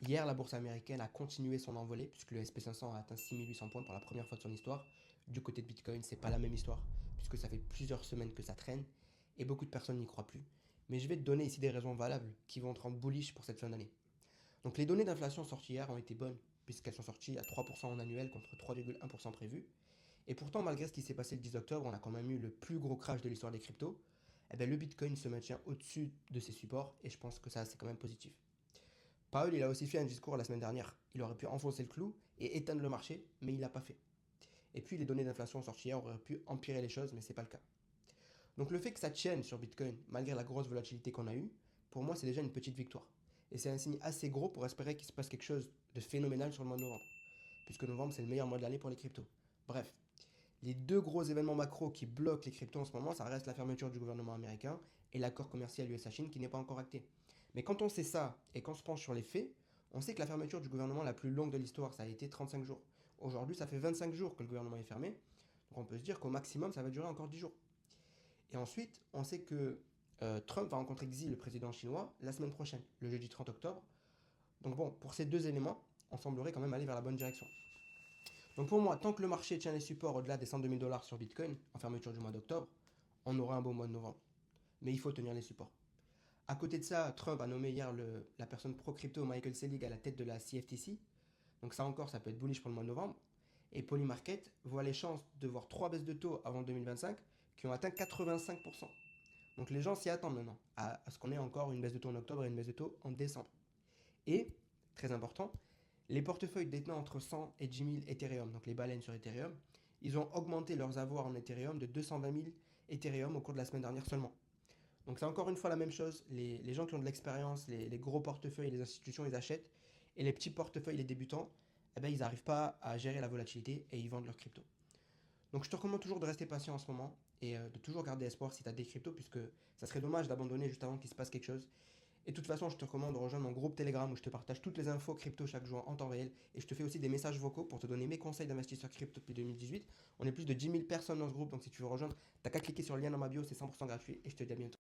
Hier, la bourse américaine a continué son envolée puisque le SP500 a atteint 6800 points pour la première fois de son histoire. Du côté de Bitcoin, c'est pas la même histoire puisque ça fait plusieurs semaines que ça traîne et beaucoup de personnes n'y croient plus. Mais je vais te donner ici des raisons valables qui vont te rendre bullish pour cette fin d'année. Donc les données d'inflation sorties hier ont été bonnes puisqu'elles sont sorties à 3% en annuel contre 3,1% prévu. Et pourtant, malgré ce qui s'est passé le 10 octobre, on a quand même eu le plus gros crash de l'histoire des cryptos. Eh bien, le Bitcoin se maintient au-dessus de ses supports et je pense que ça c'est quand même positif. Powell, il a aussi fait un discours la semaine dernière. Il aurait pu enfoncer le clou et éteindre le marché, mais il l'a pas fait. Et puis les données d'inflation sorties hier auraient pu empirer les choses, mais c'est pas le cas. Donc le fait que ça tienne sur Bitcoin, malgré la grosse volatilité qu'on a eue, pour moi c'est déjà une petite victoire. Et c'est un signe assez gros pour espérer qu'il se passe quelque chose de phénoménal sur le mois de novembre. Puisque novembre c'est le meilleur mois de l'année pour les cryptos. Bref, les deux gros événements macro qui bloquent les cryptos en ce moment, ça reste la fermeture du gouvernement américain et l'accord commercial USA-Chine qui n'est pas encore acté. Mais quand on sait ça et qu'on se penche sur les faits, on sait que la fermeture du gouvernement la plus longue de l'histoire, ça a été 35 jours. Aujourd'hui, ça fait 25 jours que le gouvernement est fermé. Donc on peut se dire qu'au maximum, ça va durer encore 10 jours. Et ensuite, on sait que Trump va rencontrer Xi, le président chinois, la semaine prochaine, le jeudi 30 octobre. Donc bon, pour ces deux éléments, on semblerait quand même aller vers la bonne direction. Donc pour moi, tant que le marché tient les supports au-delà des 102 000 dollars sur Bitcoin, en fermeture du mois d'octobre, on aura un beau mois de novembre. Mais il faut tenir les supports. À côté de ça, Trump a nommé hier la personne pro-crypto Michael Selig à la tête de la CFTC. Donc ça encore, ça peut être bullish pour le mois de novembre. Et Polymarket voit les chances de voir trois baisses de taux avant 2025 qui ont atteint 85%. Donc les gens s'y attendent maintenant à ce qu'on ait encore une baisse de taux en octobre et une baisse de taux en décembre. Et, très important, les portefeuilles détenant entre 100 et 10 000 Ethereum, donc les baleines sur Ethereum, ils ont augmenté leurs avoirs en Ethereum de 220 000 Ethereum au cours de la semaine dernière seulement. Donc c'est encore une fois la même chose, les gens qui ont de l'expérience, les gros portefeuilles, les institutions, ils achètent, et les petits portefeuilles, les débutants, eh ben, ils n'arrivent pas à gérer la volatilité et ils vendent leurs cryptos. Donc je te recommande toujours de rester patient en ce moment et de toujours garder espoir si tu as des cryptos, puisque ça serait dommage d'abandonner juste avant qu'il se passe quelque chose. Et de toute façon, je te recommande de rejoindre mon groupe Telegram où je te partage toutes les infos crypto chaque jour en temps réel. Et je te fais aussi des messages vocaux pour te donner mes conseils d'investisseur crypto depuis 2018. On est plus de 10 000 personnes dans ce groupe, donc si tu veux rejoindre, t'as qu'à cliquer sur le lien dans ma bio, c'est 100% gratuit. Et je te dis à bientôt.